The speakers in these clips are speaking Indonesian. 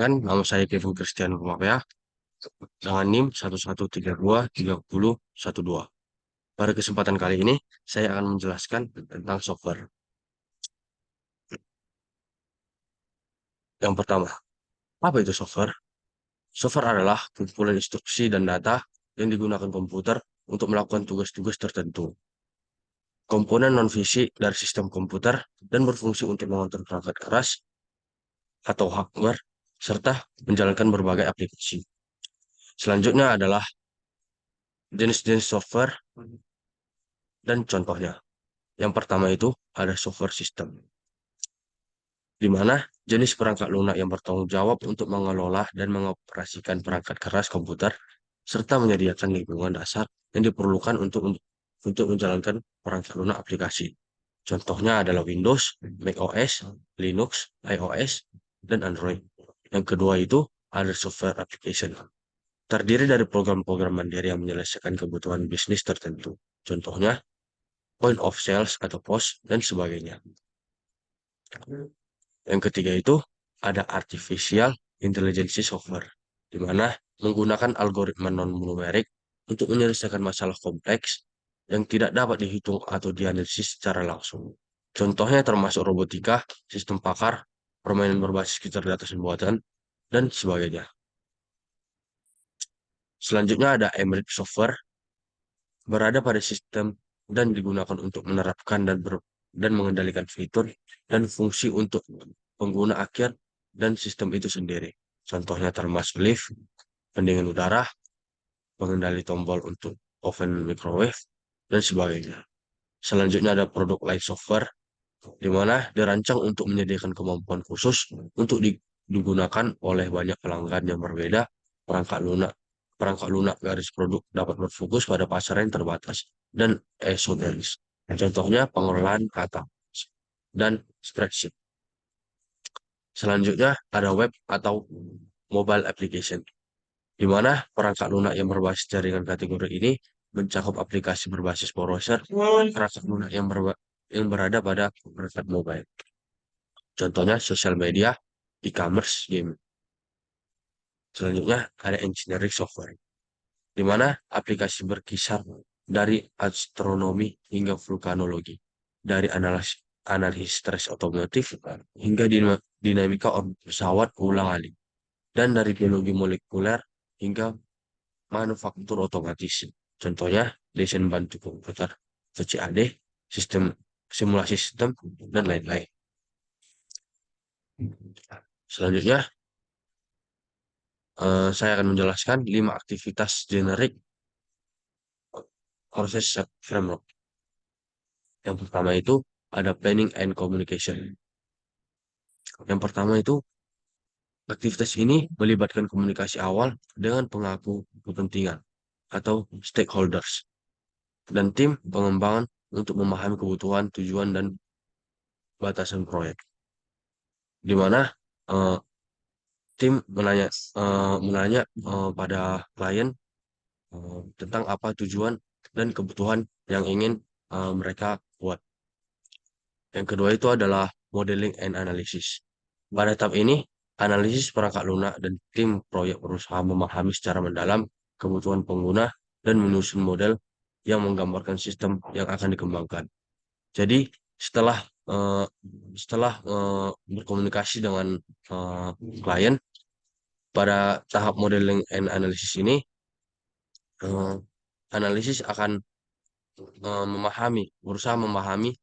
Kan nama saya Kevin Christian Rumapea dengan NIM 11323012. Pada kesempatan kali ini, saya akan menjelaskan tentang software. Yang pertama, apa itu software? Software adalah kumpulan instruksi dan data yang digunakan komputer untuk melakukan tugas-tugas tertentu. Komponen non-fisik dari sistem komputer dan berfungsi untuk mengontrol perangkat keras atau hardware, serta menjalankan berbagai aplikasi. Selanjutnya adalah jenis-jenis software dan contohnya. Yang pertama itu ada software system, di mana jenis perangkat lunak yang bertanggung jawab untuk mengelola dan mengoperasikan perangkat keras komputer, serta menyediakan lingkungan dasar yang diperlukan untuk menjalankan perangkat lunak aplikasi. Contohnya adalah Windows, macOS, Linux, iOS, dan Android. Yang kedua itu ada software application. Terdiri dari program-program mandiri yang menyelesaikan kebutuhan bisnis tertentu. Contohnya, point of sales atau POS, dan sebagainya. Yang ketiga itu ada artificial intelligence software, di mana menggunakan algoritma non-numerik untuk menyelesaikan masalah kompleks yang tidak dapat dihitung atau dianalisis secara langsung. Contohnya termasuk robotika, sistem pakar, permainan berbasis kecerdasan buatan, dan sebagainya. Selanjutnya ada embedded software, berada pada sistem dan digunakan untuk menerapkan dan mengendalikan fitur dan fungsi untuk pengguna akhir dan sistem itu sendiri. Contohnya termasuk lift, pendingin udara, pengendali tombol untuk oven microwave, dan sebagainya. Selanjutnya ada produk lain software, di mana dirancang untuk menyediakan kemampuan khusus untuk digunakan oleh banyak pelanggan yang berbeda. Perangkat lunak garis produk dapat berfokus pada pasar yang terbatas dan esoteris. Contohnya pengelolaan kata dan spreadsheet. Selanjutnya ada web atau mobile application, di mana perangkat lunak yang berbasis jaringan kategori ini mencakup aplikasi berbasis browser, perangkat lunak yang berada pada perangkat mobile. Contohnya sosial media, e-commerce, game. Selanjutnya ada engineering software, di mana aplikasi berkisar dari astronomi hingga vulkanologi, dari analisis stres otomotif hingga dinamika orbit pesawat ulang-alik, dan dari biologi molekuler hingga manufaktur otomatis. Contohnya desain bantu komputer, VCAD, sistem simulasi sistem, dan lain-lain. Selanjutnya, saya akan menjelaskan 5 aktivitas generik proses framework. Yang pertama itu ada planning and communication. Yang pertama itu aktivitas ini melibatkan komunikasi awal dengan pengaku kepentingan atau stakeholders dan tim pengembangan untuk memahami kebutuhan, tujuan, dan batasan proyek. Di mana eh, tim menanya pada klien tentang apa tujuan dan kebutuhan yang ingin mereka buat. Yang kedua itu adalah modeling and analysis. Pada tahap ini, analisis perangkat lunak dan tim proyek berusaha memahami secara mendalam kebutuhan pengguna dan menyusun model yang menggambarkan sistem yang akan dikembangkan. Jadi setelah eh, berkomunikasi dengan eh, klien pada tahap modeling and analysis ini, eh, analisis akan berusaha memahami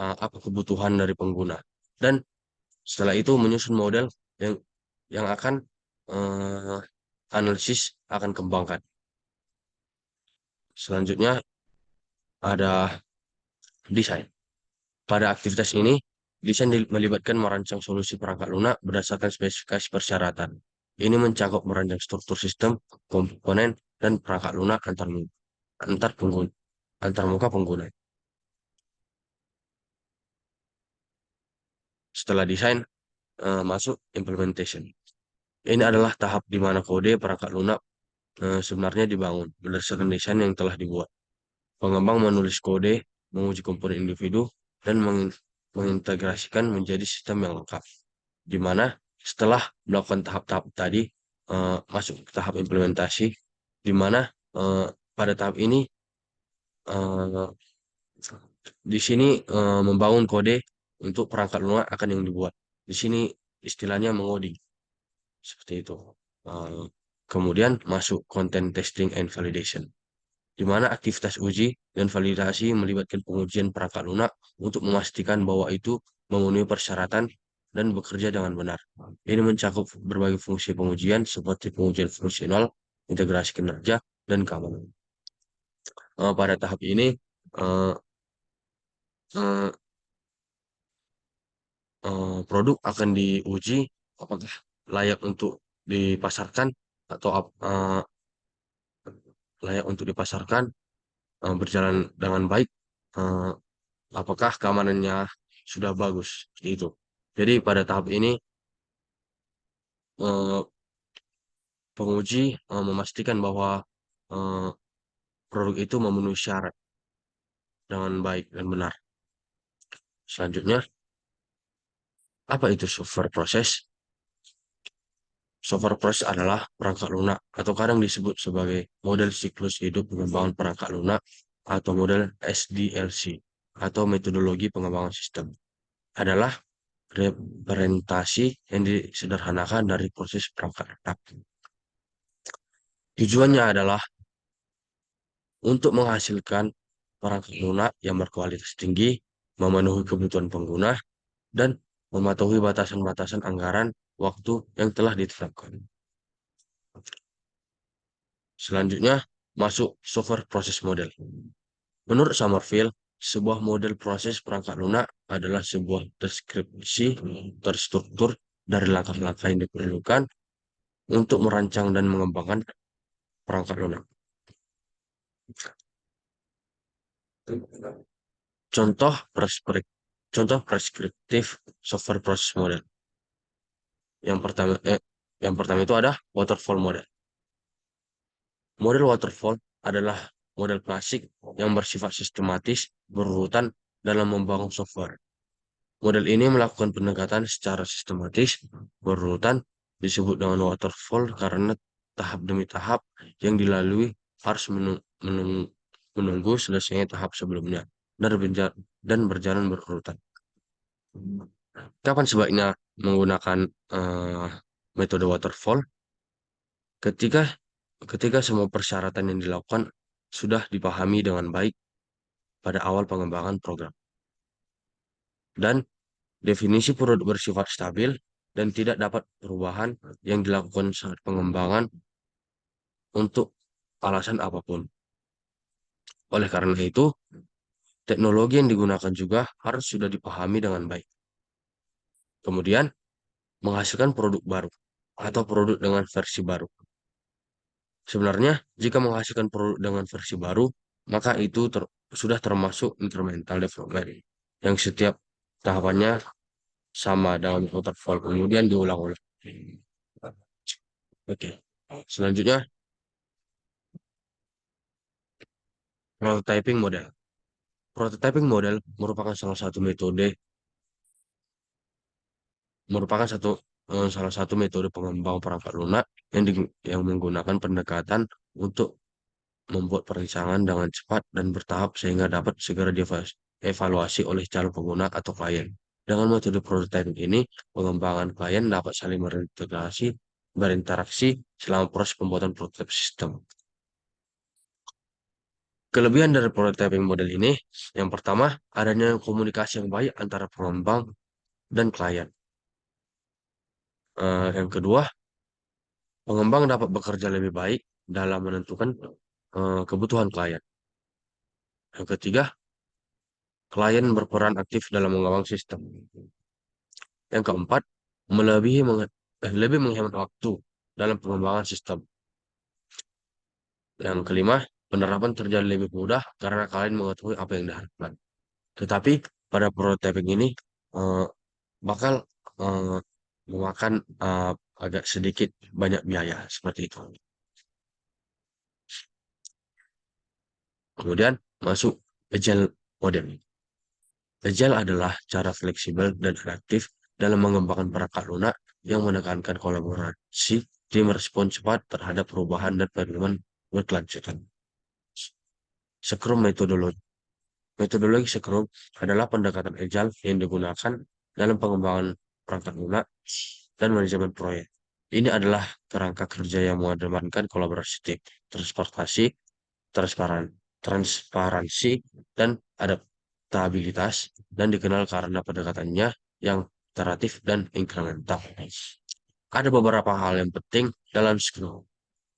apa kebutuhan dari pengguna, dan setelah itu menyusun model yang akan eh, analisis akan kembangkan. Selanjutnya ada desain. Pada aktivitas ini, desain melibatkan merancang solusi perangkat lunak berdasarkan spesifikasi persyaratan. Ini mencakup merancang struktur sistem, komponen, dan perangkat lunak antar pengguna, antar muka pengguna. Setelah desain, masuk implementation. Ini adalah tahap di mana kode perangkat lunak sebenarnya dibangun berdasarkan desain yang telah dibuat. Pengembang menulis kode, menguji komponen individu, dan mengintegrasikan menjadi sistem yang lengkap, di mana Setelah melakukan tahap-tahap tadi, masuk ke tahap implementasi, di mana eh, pada tahap ini eh, di sini membangun kode untuk perangkat lunak akan yang dibuat. Di sini istilahnya mengoding seperti itu. Eh, Kemudian masuk content testing and validation, di mana aktivitas uji dan validasi melibatkan pengujian perangkat lunak untuk memastikan bahwa itu memenuhi persyaratan dan bekerja dengan benar. Ini mencakup berbagai fungsi pengujian seperti pengujian fungsional, integrasi kinerja, dan keamanan. Pada tahap ini, eh, eh, produk akan diuji apakah layak untuk dipasarkan atau layak untuk dipasarkan, berjalan dengan baik, eh, apakah keamanannya sudah bagus, seperti itu. Jadi pada tahap ini eh, penguji memastikan bahwa eh, produk itu memenuhi syarat dengan baik dan benar. Selanjutnya, apa itu software proses? Software proses adalah perangkat lunak atau kadang disebut sebagai model siklus hidup pengembangan perangkat lunak atau model SDLC atau metodologi pengembangan sistem. Adalah representasi yang disederhanakan dari proses perangkat lunak. Tujuannya adalah untuk menghasilkan perangkat lunak yang berkualitas tinggi, memenuhi kebutuhan pengguna, dan mematuhi batasan-batasan anggaran waktu yang telah ditetapkan. Selanjutnya, masuk software proses model. Menurut Summerfield, sebuah model proses perangkat lunak adalah sebuah deskripsi terstruktur dari langkah-langkah yang diperlukan untuk merancang dan mengembangkan perangkat lunak. Contoh contoh preskriptif software proses model. Yang pertama, yang pertama itu ada waterfall model. Model waterfall adalah model klasik yang bersifat sistematis berurutan dalam membangun software. Model ini melakukan pendekatan secara sistematis berurutan, disebut dengan waterfall karena tahap demi tahap yang dilalui harus menunggu selesainya tahap sebelumnya dan berjalan berurutan. Kapan sebaiknya menggunakan eh, metode waterfall? Ketika ketika semua persyaratan yang dilakukan sudah dipahami dengan baik pada awal pengembangan program, dan definisi produk bersifat stabil dan tidak dapat perubahan yang dilakukan saat pengembangan untuk alasan apapun. Oleh karena itu, teknologi yang digunakan juga harus sudah dipahami dengan baik. Kemudian, menghasilkan produk baru atau produk dengan versi baru. Sebenarnya, jika menghasilkan produk dengan versi baru, maka itu sudah termasuk incremental development, yang setiap tahapannya sama dalam waterfall, kemudian diulang-ulang. Oke. Selanjutnya, prototyping model. Prototyping model merupakan salah satu metode merupakan salah satu metode pengembang perangkat lunak yang menggunakan pendekatan untuk membuat perencanaan dengan cepat dan bertahap sehingga dapat segera dievaluasi oleh calon pengguna atau klien. Dengan metode prototyping ini, pengembangan klien dapat saling berinteraksi selama proses pembuatan prototipe sistem. Kelebihan dari prototyping model ini, yang pertama, adanya komunikasi yang baik antara pengembang dan klien. Yang kedua, pengembang dapat bekerja lebih baik dalam menentukan kebutuhan klien. Yang ketiga, klien berperan aktif dalam mengembang sistem. Yang keempat, lebih menghemat waktu dalam pengembangan sistem. Yang kelima, penerapan terjadi lebih mudah karena klien mengetahui apa yang diharapkan. Tetapi pada prototyping ini eh, bakal eh, memakan agak sedikit banyak biaya seperti itu. Kemudian masuk agile model. Agile adalah cara fleksibel dan kreatif dalam mengembangkan perangkat lunak yang menekankan kolaborasi, tim respon cepat terhadap perubahan dan penerimaan berkelanjutan. Scrum metodologi. Metodologi Scrum adalah pendekatan agile yang digunakan dalam pengembangan perangkat lunak dan manajemen proyek. Ini adalah kerangka kerja yang mengedepankan kolaborasi tim, transportasi, transparansi, dan adaptabilitas, dan dikenal karena pendekatannya yang iteratif dan inkremental. Ada beberapa hal yang penting dalam Scrum,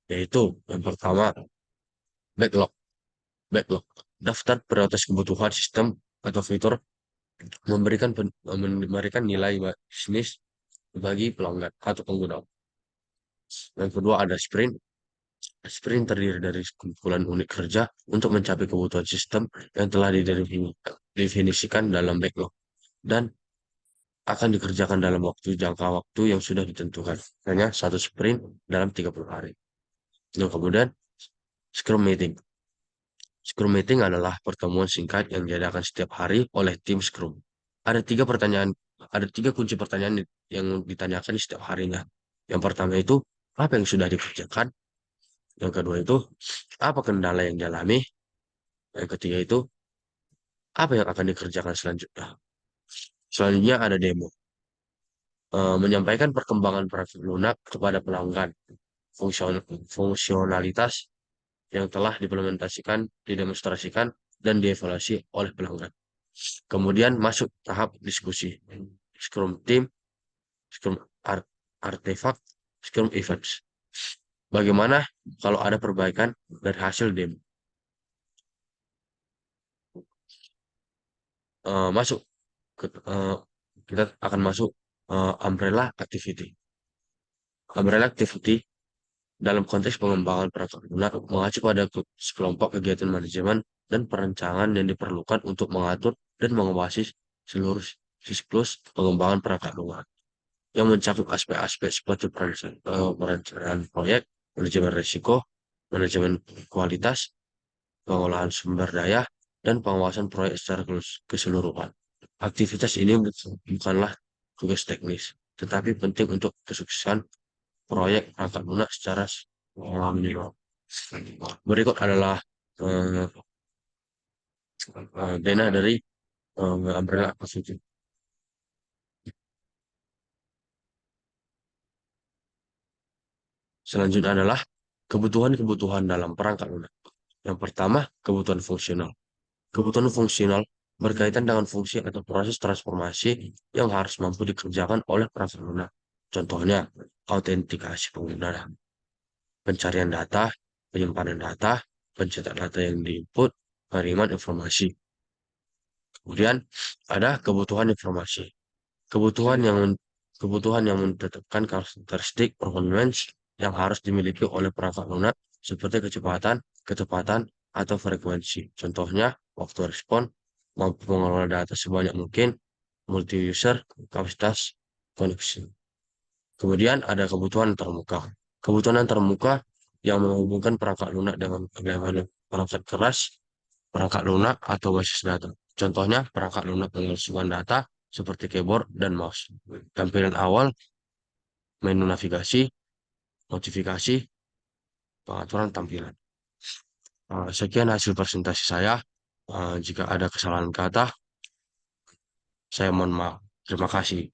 yaitu yang pertama, backlog. Backlog, daftar prioritas kebutuhan sistem atau fitur memberikan nilai bisnis bagi pelanggan atau pengguna. Yang kedua ada sprint. Sprint terdiri dari kumpulan unit kerja untuk mencapai kebutuhan sistem yang telah didefinisikan dalam backlog dan akan dikerjakan dalam jangka waktu yang sudah ditentukan. Hanya satu sprint dalam 30 hari. Yang kemudian Scrum Meeting. Scrum Meeting adalah pertemuan singkat yang diadakan setiap hari oleh tim Scrum. Ada tiga kunci pertanyaan yang ditanyakan setiap harinya. Yang pertama itu, apa yang sudah dikerjakan? Yang kedua itu, apa kendala yang dialami? Yang ketiga itu, apa yang akan dikerjakan selanjutnya? Selanjutnya ada demo. Menyampaikan perkembangan perangkat lunak kepada pelanggan. Fungsionalitas yang telah diimplementasikan, didemonstrasikan, dan dievaluasi oleh pelanggan. Kemudian masuk tahap diskusi. Scrum Team, Scrum Artifact, Scrum Events. Bagaimana kalau ada perbaikan dari hasil demo? Masuk ke, kita akan masuk umbrella activity. Umbrella activity dalam konteks pengembangan perangkat lunak mengacu pada sekelompok kegiatan manajemen dan perencanaan yang diperlukan untuk mengatur dan mengawasi seluruh siklus pengembangan perangkat lunak yang mencakup aspek-aspek seperti perencanaan proyek, manajemen risiko, manajemen kualitas, pengolahan sumber daya, dan pengawasan proyek secara keseluruhan. Aktivitas ini bukanlah tugas teknis, tetapi penting untuk kesuksesan proyek perangkat lunak secara menyeluruh. Berikut adalah eh, dana dari Umbrella Activity. Selanjutnya adalah kebutuhan-kebutuhan dalam perangkat lunak. Yang pertama, kebutuhan fungsional. Kebutuhan fungsional berkaitan dengan fungsi atau proses transformasi yang harus mampu dikerjakan oleh perangkat lunak. Contohnya, autentikasi pengguna, pencarian data, penyimpanan data, pencetak data yang diinput, penerimaan informasi. Kemudian ada kebutuhan informasi. Kebutuhan yang kebutuhan yang menetapkan karakteristik performance yang harus dimiliki oleh perangkat lunak seperti kecepatan, ketepatan, atau frekuensi. Contohnya, waktu respon, mampu mengelola data sebanyak mungkin, multi-user, kapasitas, koneksi. Kemudian ada kebutuhan termuka. Kebutuhan termuka yang menghubungkan perangkat lunak dengan perangkat keras, perangkat lunak, atau basis data. Contohnya, perangkat lunak pengisuan data seperti keyboard dan mouse. Tampilan awal, menu navigasi, notifikasi, pengaturan tampilan. Sekian hasil presentasi saya. Jika ada kesalahan kata, saya mohon maaf. Terima kasih.